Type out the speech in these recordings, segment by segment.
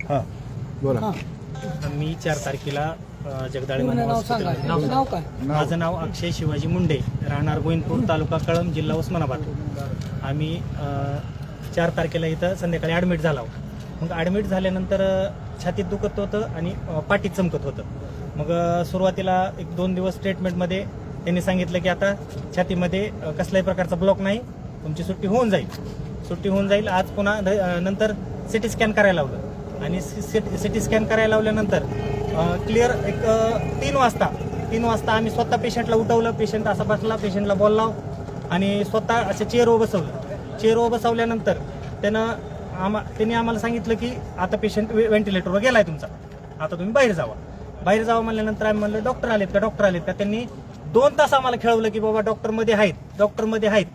हां बोला. मी 4 तारखेला जगदाळे नाव काय? माझं नाव अक्षय शिवाजी मुंडे, राहणार गोविंदपूर, तालुका कळंब, जिल्हा उस्मानाबाद. आम्ही 4 तारखेला इथं संध्याकाळी ॲडमिट झालो. मग ॲडमिट झाल्यानंतर छातीत दुखत होतं आणि पाठीत चमकत होतं. मग सुरुवातीला 1-2 दिवस ट्रीटमेंटमध्ये त्यांनी सांगितलं की आता छातीमध्ये कसल्याही प्रकारचा ब्लॉक नाही, तुमची सुट्टी होऊन जाईल. आज पुन्हा नंतर सिटी स्कॅन करायला लावलं आणि सिटी स्कॅन करायला लावल्यानंतर क्लिअर एक 3 वाजता आम्ही स्वतः पेशंटला उठवलं. पेशंट असा बसला, पेशंटला बोलला आणि स्वतः असं चेअरवर बसवल्यानंतर त्यांनी आम्हाला सांगितलं की आता पेशंट व्हेंटिलेटरवर गेलाय तुमचा, आता तुम्ही बाहेर जावा म्हणल्यानंतर आम्ही म्हणलं डॉक्टर आलेत का. त्यांनी 2 तास आम्हाला खेळवलं की बाबा डॉक्टरमध्ये आहेत.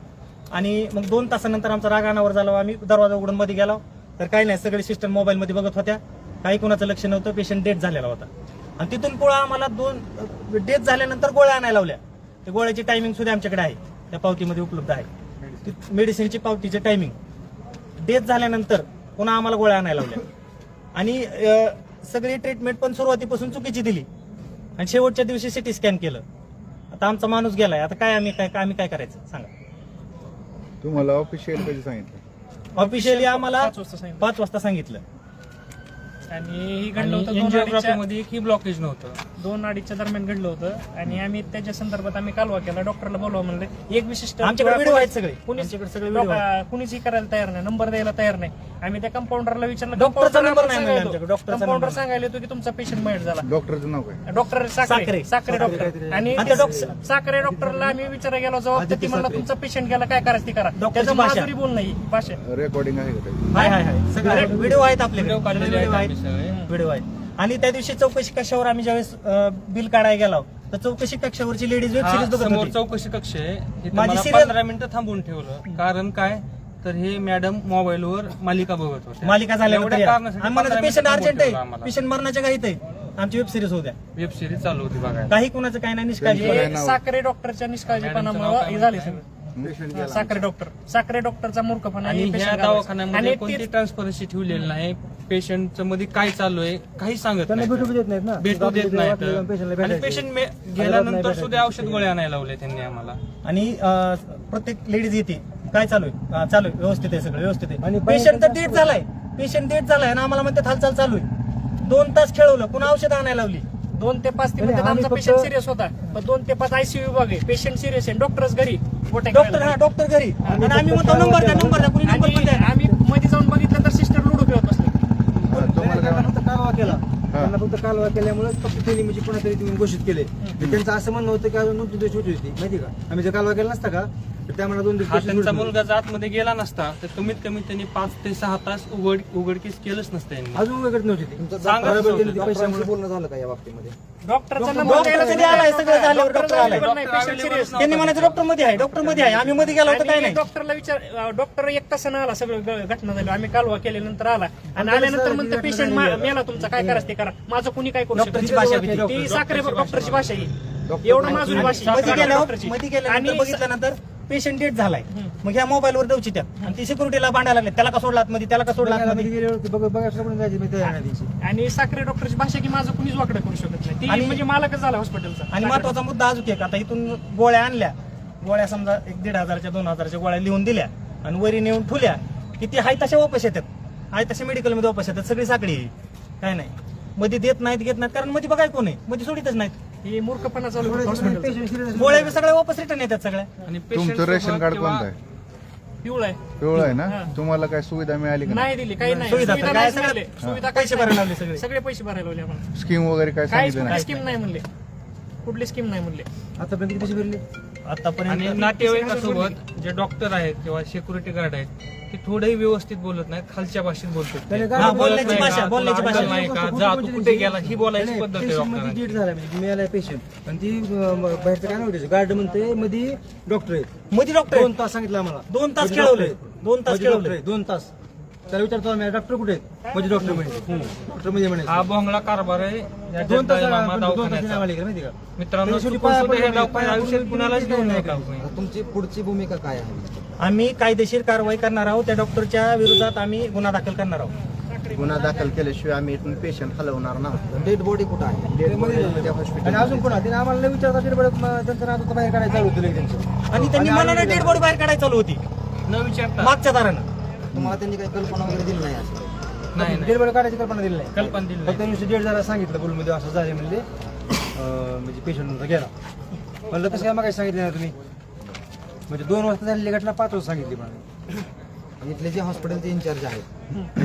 आणि मग 2 तासानंतर आमचा राग अनावर झाला. आम्ही दरवाजा उघडून मध्ये गेलो तर काही नाही, सगळे सिस्टम मोबाईलमध्ये बघत होत्या, काही कोणाचं लक्ष नव्हतं. पेशंट डेथ झालेला होता आणि तिथून पुढे आम्हाला 2 डेथ झाल्यानंतर गोळ्या आणायला लावल्या. त्या गोळ्याची टायमिंग सुद्धा आमच्याकडे आहे, त्या पावतीमध्ये उपलब्ध आहे. मेडिसिनची पावतीचे टायमिंग. डेथ झाल्यानंतर पुन्हा आम्हाला गोळ्या आणायला लावल्या आणि सगळी ट्रीटमेंट पण सुरुवातीपासून चुकीची दिली आणि शेवटच्या दिवशी सिटी स्कॅन केलं. आता आमचा माणूस गेलाय, आता आम्ही काय करायचं सांगा. तुम्हाला ऑफिशियल कधी सांगितलं? ऑफिशियली आम्हाला 5 वाजता सांगितलं. आणि ही घडलं होतं एंजिओग्राफीमध्ये ही ब्लॉकेज नव्हतं, 2-2:30च्या दरम्यान घडलं होतं आणि आम्ही त्याच्या संदर्भात कालवा केला. डॉक्टरला बोलवा म्हणलं. एक विशिष्ट आमच्याकडे व्हिडिओ आहेत सगळे, कुणीच करायला तयार नाही, नंबर द्यायला तयार नाही. आम्ही त्या कंपाऊंडरला विचारलं, डॉक्टरचा नंबर नाही. कंपाऊंडर सांगायला होतो की तुमचा पेशंट मयत झाला. डॉक्टरचं नाव काय? Doctor Sakhare doctor. आणि साखरे डॉक्टरला आम्ही विचारायला गेलो, जबाब ती म्हणला तुमचा पेशंट गेला, काय करायचं ते करा. त्याचं माधुरी बोल नाही भाषा. रेकॉर्डिंग आहे का? सगळे व्हिडिओ आहेत आपल्याकडे, व्हिडिओ आहेत. आणि त्या दिवशी चौकशी कक्षावर आम्ही ज्यावेळेस बिल काढायला गेलो तर चौकशी कक्षावरची लेडीज वेब सिरीज बघत होती. चौकशी कक्ष आहे, माझी 15 मिनिटं थांबवून ठेवलं. कारण काय तर हे मॅडम मोबाईलवर मालिका बघत होते. मालिका झाल्यानंतर पेशंट अर्जंट आहे, पेशंट मरण्याच्या घाईत आहे, आमची वेब सिरीज होत्या. वेब सिरीज चालू होती बघायला. काही कोणाचं काही नाही, निष्काळजी. साखरे डॉक्टरच्या निष्काळजीपणामुळे हे झाले सगळं. साखरे डॉक्टरचा मूर्खपणा. आणि ह्या दवाखान्यामध्ये कोणती ट्रान्सपरन्सी ठेवलेली नाही. पेशंटचं मध्ये काय चालू आहे काही सांगत नाही, भेटू देत नाहीत. आणि पेशंट गेल्यानंतर सुद्धा औषध गोळ्या आणायला लावले त्यांनी आम्हाला. आणि प्रत्येक लेडीज येते, काय चालू आहे व्यवस्थित आहे, सगळं व्यवस्थित आहे. आणि पेशंट तर डेथ झालाय आणि आम्हाला म्हणतात हालचाल चालू आहे. 2 तास खेळवलं, पुन्हा औषध आणायला लावली. 2 ते 5 ते आमचा पेशंट सिरियस होता. 2 ते 5 आयसीयू विभाग आहे, पेशंट सिरियस आहे, डॉक्टरच घरी. डॉक्टर घरी आणि आम्ही म्हणतो नंबर द्या, कुणी नंबर पण द्या. आम्ही मध्ये जाऊन बघितलं तर सिस्टर लुडो खेळत बसले. त्यांना फक्त कालवा केल्यामुळे फक्त त्यांनी म्हणजे कोणातरी तुम्ही घोषित केले. त्यांचं असं म्हणणं होतं की अजून 2 दिवस होती माहिती का, आम्ही जर कालवा केला नसता का तर त्यामुळे 2 दिवस त्यांचा मुलगा आतमध्ये गेला नसता तर कमीत कमी त्यांनी 5 ते 6 तास उघडकीस केलंच नसतं यांनी. अजून उघड नव्हती ती. पैशामुळे बोलणं झालं का या बाबतीमध्ये? डॉक्टरचा सगळं झाल्यावर डॉक्टर आलाय. त्यांनी म्हणायचं डॉक्टर मध्ये आहे, आम्ही मध्ये गेलो होतो काय नाही. डॉक्टरला विचार, डॉक्टर 1 तासानं आला, सगळं घटना झाली. आम्ही कालवा केल्यानंतर आला आणि आल्यानंतर म्हणतो पेशंट मेला, तुमचा काय करायचं ते करा, माझं कुणी काय करू शकत. डॉक्टरची भाषा ती साखरे डॉक्टरची भाषा ही एवढं माजुरी भाषा. मध्ये गेल्यानंतर बघितल्यानंतर पेशंट डेथ झालाय. मग ह्या मोबाईलवर देऊची त्या आणि ती सिक्युरिटीला भांडायला लागले, त्याला का सोडला आतमध्ये, त्याला का सोडला आतमध्ये. आणि साखरे डॉक्टरची भाषा की माझं कुणीच वाकडं करू शकत नाही. ती म्हणजे मालकच झाला हॉस्पिटलचा. आणि महत्वाचा मुद्दा अजून एक, आता इथून गोळ्या आणल्या, गोळ्या समजा 1,500च्या 2,000च्या गोळ्या लिहून दिल्या आणि वरी नेऊन ठुल्या की ती हाय तशा वापस येतात, हाय तशा मेडिकलमध्ये वापस येतात. सगळी साखळी काय नाही, मध्ये घेत नाहीत कारण मध्ये बघाय कोण आहे, मध्ये सोडितच नाहीत. ही मूर्खपणा चालू हॉस्पिटल. गोळ्या सगळ्या वापस रिटर्न येतात सगळ्या. आणि तुमचं रेशन कार्ड कोणतं आहे? पिवळं आहे ना? तुम्हाला काय सुविधा मिळाली का? नाही दिली, काही नाही. सुविधा पैसे भरायला लावले, सगळे पैसे भरायला लावले आम्हाला. स्कीम वगैरे काय सांगितलं नाही? स्कीम नाही म्हणले, कुठली स्कीम नाही म्हणले. आतापर्यंत किती पैसे भरले? आतापर्यंत आणि नातेवाईकासोबत जे डॉक्टर आहेत किंवा सिक्युरिटी गार्ड आहेत ते थोडंही व्यवस्थित बोलत नाहीत, खालच्या भाषेत बोलतात. बोलण्याची भाषा नाही का, जा तू कुठे गेला ही बोलायची पद्धत आहे डॉक्टरांची. डेट झाला म्हणजे मिळालाय पेशंट आणि ती बाहेरचं काय नव्हतं, गार्ड म्हणते मध्ये डॉक्टर आहेत. मध्ये डॉक्टर 2 तास सांगितलं आम्हाला. 2 तास खेळवले, 2 तास खेळवले. 2 तास त्याला विचारतो आम्ही डॉक्टर कुठे आहेत म्हणजे डॉक्टर म्हणजे हा भोंगळा कारभार आहे या 2 तास जगदाळे मामा 2 तास दवाखान्याचा. माहिती का मित्रांनो शेवटी चुकून सुद्धा पाया हे दवाखान्यात पडून औषध कुणालाच देऊ नका. तुमची पुढची भूमिका काय आहे? आम्ही कायदेशीर कारवाई करणार आहोत. त्या डॉक्टरच्या विरोधात आम्ही गुन्हा दाखल करणार आहोत. गुन्हा दाखल केल्याशिवाय आम्ही इथून पेशंट हलवणार ना. डेड बॉडी कुठं आहे? डेड बॉडी आणि हॉस्पिटल अजून कोणा तिने आम्हाला नाही विचारता त्यांचं नाव आता बाहेर काढायचं चालू होतं त्यांचं आणि त्यांनी मनाने डेड बॉडी बाहेर काढायला चालू होती न विचारता मागच्या दारानं. तुम्हाला त्यांनी काही कल्पना वगैरे दिली नाही असं? नाही डेड बॉडी काढायची कल्पना दिली नाही. कल्पना दिली फक्त नुसतं डेड जरा सांगितलं बोलमध्ये असं झाले म्हणजे म्हणजे पेशंट तुमचा गेला. म्हणलं तसं काय मग सांगितलं ना तुम्ही म्हणजे 2 वाजता झालेली घटना 5 वाजता सांगितली मला. इथले जे हॉस्पिटलचे इन्चार्ज आहेत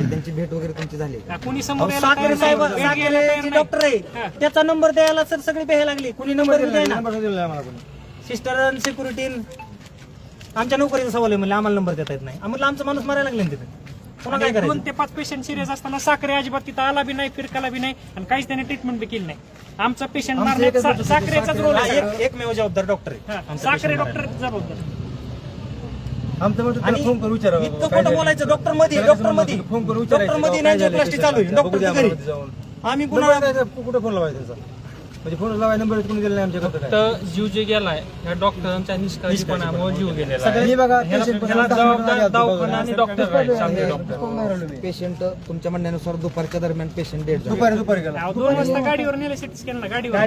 त्यांची भेट वगैरे तुमची झाली का? कुणी समोर यायला साखरे तयार साहेब नाही. भेट घ्यायला तयार नाही. डॉक्टर आहे त्याचा नंबर द्यायला सर सगळी प्यायला लागली. कुणी नंबर द्याय ना. नंबर दिला नाही आम्हाला कोणी. सिस्टर सिक्युरिटी आमच्या नोकरीचा सवाल आहे म्हणजे आम्हाला नंबर देता येत नाही. आम्हाला आमचा माणूस मारायला लागले ना तिथे. पुन्हा काय 2 करायचं? ते 5 पेशंट सिरियस असताना साखरे अजिबात तिथं आला बी नाही, फिरकाला बी नाही आणि काहीच त्याने ट्रीटमेंट बी केली नाही. आमचा पेशंट मारण्यात साखरेचाच रोल हा, आहे. एकमेव जबाबदार डॉक्टर आहे हा, आमचा साखरे patient डॉक्टर जबाबदार. आमचं म्हणतो आणि त्याला फोन करून विचारावं इतकं काय खोटं झालं? बोलायचं डॉक्टर मध्ये त्याला डॉक्टर मध्ये फोन करून डॉक्टर विचारायचं मध्ये काय झालं, प्लास्टिक चालू आहे डॉक्टर बघू द्या घरी आम्हाला जाऊन. आम्ही नंबर पुन्हा द्यायचा, कुठं फोन लावायचा त्याचा? म्हणजे फोन लावायचा नंबर कोणी दिला नाही आमच्याकडे काय? तर जीव जे गेलाय या डॉक्टरांच्या निष्काळजीपणामुळे जीव गेलेला आहे. सगळ्यांनी बघा ह्याला patient पण ह्याला आता जबाबदार आता दवाखाना आणि डॉक्टर आहे, चांगले डॉक्टर. कोण नाही राहिलो मी. पेशंट तुमच्या म्हणण्यानुसार दुपारच्या दरम्यान पेशंट डेड झाले. दुपारी गेला. 2 वाजता गाडीवर नेले सिटी स्कॅनला गाडीवर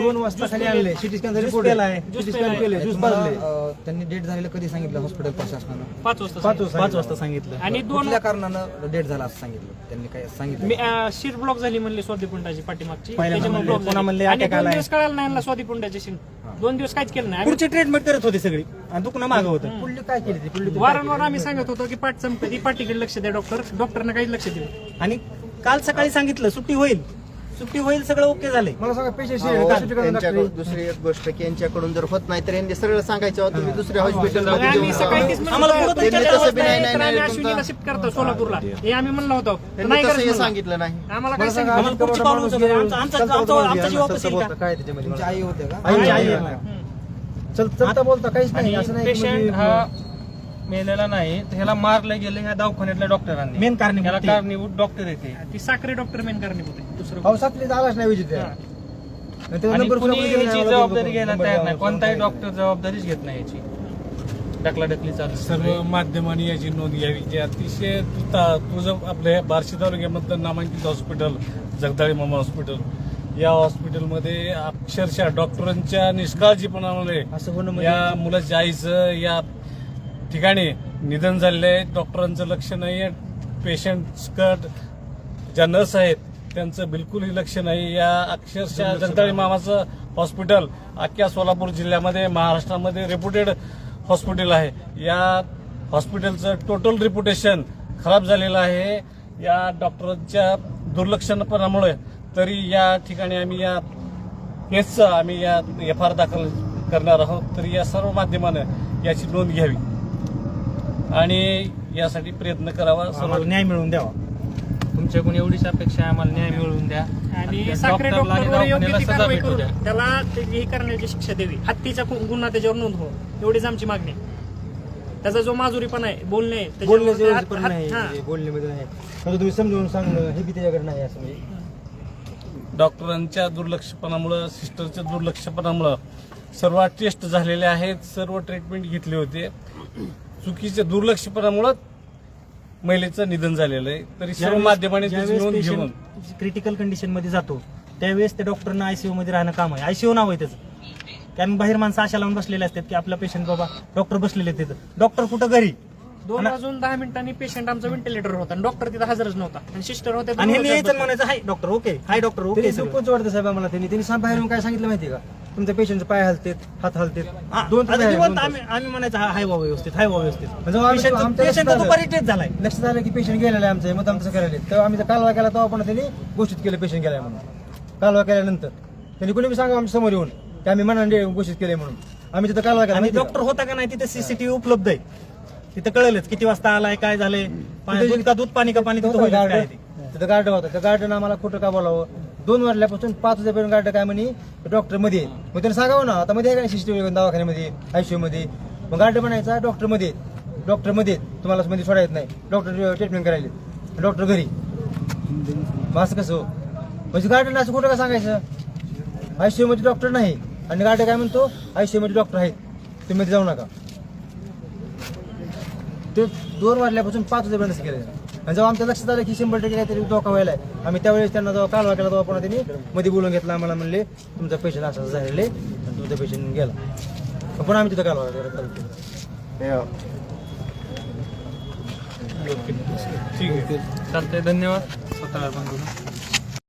2 वाजता खाली आणले सिटी स्कॅन रिपोर्ट केलाय. सिटी स्कॅन केले ज्यूस पाजले त्यांनी डेड झालेलं कधी सांगितलं हॉस्पिटल प्रशासनानं? 5 वाजता 5 वाजता सांगितलं. आणि 2 कुठल्या कारणानं डेड झाला असं सांगितलं त्यांनी? काय सांगितलं? शीर ब्लॉक झाली म्हणले स्वादिपुंडाची पाठीमागची पहिल्या त्याच्यामुळे म्हणले, ब्लॉक पुन्हा म्हणले झाली. आणि attack 2 आलाय. दिवस कळालं नाही स्वादिपुंडाची शीर. 2 दिवस काहीच केलं नाही. पुढची ट्रीटमेंट करत होती सगळी आणि दुखणं मागं होतं. पुढली काय केली ती पुढली वारंवार आम्ही सांगत होतो की पाठ संपत्ती पाठीकडे लक्ष द्या डॉक्टरनं काही लक्ष दिलं. आणि काल सकाळी सांगितलं सुट्टी होईल सगळं ओके झालंय. मला सांगा पेशंट त्यांच्याकडून दुसरी एक गोष्ट की यांच्याकडून जर होत नाही तर यांनी सरळ सांगायचं तुम्ही दुसऱ्या हॉस्पिटल मग आम्ही सकाळी तेच म्हणलो आम्हाला होतो, पुढं त्यांच्या तसं बी अवस्था नाही, आहे, तर नाही, आम्ही नाही, अश्विनीला शिफ्ट करतो सोलापूरला हे आम्ही म्हणलो होतो. तर त्यांनी नाही तसं हे गरज सांगितलं नाही. आम्हाला काय मला सांगा सांगितलं. आम्हाला पुढची पावलं उचलू द्या. आमचा जीव वापस येईल का? काय त्याच्यामध्ये तुमची आई होते का? आई आई आहे. आहे. चलता बोलता काहीच नाही आणि असं नाही की पेशंट म्हणजे- हा मेलेला नाही तर ह्याला मारलं गेलं ह्या दवाखान्यातल्या डॉक्टरांनी. मेन कारणीभूत ह्याला ते. कारणीभूत डॉक्टर येते. ती साखरे डॉक्टर मेन कारणीभूत आहे दुसरं पावसातली आलाच नाही विजिट हा. आणि कुणी याची जबाबदारी घ्यायला तयार नाही. कोणताही डॉक्टर जबाबदारीच घेत नाही याची. ढकलाढकली चालू सर्व माध्यमांनी याची नोंद घ्यावी की अतिशय तुझं आपल्या बार्शी तालुक्यामधलं नामांकित हॉस्पिटल जगदाळे मामा हॉस्पिटल या हॉस्पिटलमध्ये अक्षरशः डॉक्टरांच्या निष्काळजीपणामुळे असं होणं म्हणजे- या मुलाच्या आईचं या ठिकाणी निधन झालेलं आहे. डॉक्टरांचं लक्ष नाही आहे. पेशंट ज्या नर्स आहेत त्यांचं बिलकुलही लक्ष नाही. या अक्षरशः जगदाळे मामाचं हॉस्पिटल अख्ख्या सोलापूर जिल्ह्यामध्ये महाराष्ट्रामध्ये रेप्युटेड हॉस्पिटल आहे. या हॉस्पिटलचं टोटल रिप्युटेशन खराब झालेलं आहे या डॉक्टरांच्या दुर्लक्षपणामुळे. तरी या ठिकाणी आम्ही या केसचं आम्ही या FIR दाखल करणार आहोत. तरी या सर्व माध्यमानं याची नोंद घ्यावी आणि यासाठी प्रयत्न करावा. आम्हाला न्याय मिळवून द्यावा. तुमच्याकडून एवढीच अपेक्षा आहे, आम्हाला न्याय मिळवून द्या. आणि त्या साखरे डॉक्टरला आणि डॉक्टरवर योग्य दवाखान्याला ती सजा कारवाई भेटू करून द्या. त्याला हे करण्याची शिक्षा द्यावी. हत्तीचा गुन्हा त्याच्यावर नोंद हो एवढीच आमची मागणी आहे. त्याचा जो माजुरीपणा आहे बोलणे बोलण्याचे पण नाही हा. बोलण्यामध्ये नाही तर तुम्ही समजून सांगणं हे बी त्याच्याकडे नाही असं म्हणजे डॉक्टरांच्या दुर्लक्षपणामुळं सिस्टरच्या दुर्लक्षपणामुळं सर्व टेस्ट झालेले आहेत. सर्व ट्रीटमेंट घेतले होते. चुकीच्या दुर्लक्षपणामुळं महिलेचं निधन झालेलं आहे. तरी सर्व माध्यमांनी त्याची नोंद घेऊन क्रिटिकल कंडिशन मध्ये जातो त्यावेळेस त्या डॉक्टरना आयसीयू मध्ये राहणं काम आहे. आयसीयू नाव आहे त्याचं. की आम्ही बाहेर माणसं आशा लावून बसलेले असतात की आपला पेशंट बाबा डॉक्टर बसलेले आहेत तिथं. डॉक्टर कुठं घरी 2 वाजून 10 मिनिटांनी पेशंट आमचा व्हेंटिलेटर होता आणि डॉक्टर तिथं हजरच नव्हता आणि सिस्टर होते आणि हे यायचं म्हणायचं हाय doctor okay hi doctor okay त्यांनी दुःखच वाटतं साहेब आम्हाला त्यांनी बाहेर येऊन काय सांगितलं माहिती का तुमच्या पेशंटचे पाय हलतेत हात हलतेत 2 तास आहे, 2 तास. आम्ही म्हणायचं हाय व्हा व्यवस्थित हाय व्हा व्यवस्थित. म्हणजे आमच्या पेशंट लक्षात दुपारी टेस्ट झालाय. लक्षात आलं की पेशंट गेलेला आहे आमचं मग आमचं करायला तेव्हा आम्ही कालवा केला तेव्हा पण त्यांनी घोषित केलं पेशंट गेलाय म्हणून. कालवा केल्यानंतर त्यांनी कोणी बी सांगा आमच्या समोर येऊन की आम्ही मनाने घोषित केले म्हणून आम्ही तिथं कालवा केला आणि माहिती का? डॉक्टर होता का नाही तिथे सीसीटीव्ही उपलब्ध आहे. तिथं कळलंच किती वाजता आलाय काय झालंय दूध का दूध पाणी का पाणी तिथं होईल काय ते. तिथं गार्ड होता त्या गार्डनं आम्हाला खोटं का बोलावं 2 वाजल्यापासून 5 वाजेपर्यंत गार्ड काय म्हणे डॉक्टर मध्ये आहे. मग त्यांनी सांगावं ना आता मध्ये आहे का सीसीटीव्ही दवाखान्यामध्ये आयसीयू मध्ये मग गार्ड म्हणायचा डॉक्टर मध्ये आहे. डॉक्टर मध्ये आहेत, तुम्हाला मध्ये सोडा येत नाही, डॉक्टर ट्रीटमेंट करायला, डॉक्टर घरी. मग असं कसं हो? म्हणजे गार्डन असं कुठं का सांगायचं? ICU मध्ये डॉक्टर नाही आणि गार्डन काय म्हणतो ICU मध्ये डॉक्टर आहेत, तुम्ही मध्ये जाऊ नका. ते 2 वाजल्यापासून 5 वाजेपर्यंत केलं. आणि जेव्हा आमच्या लक्षात आलं की 100% काहीतरी धोका व्हायला आहे, आम्ही त्यावेळेस त्यांना जेव्हा कालवा केला तेव्हा पुन्हा त्यांनी मध्ये बोलून घेतला. आम्हाला म्हणले तुमचा पेशंट असं झालेलं आहे आणि तुमचा पेशंट गेला. पण आम्ही तिथं कालवा केला. ठीक आहे. चालतंय, धन्यवाद. स्वतःला पण बोलू.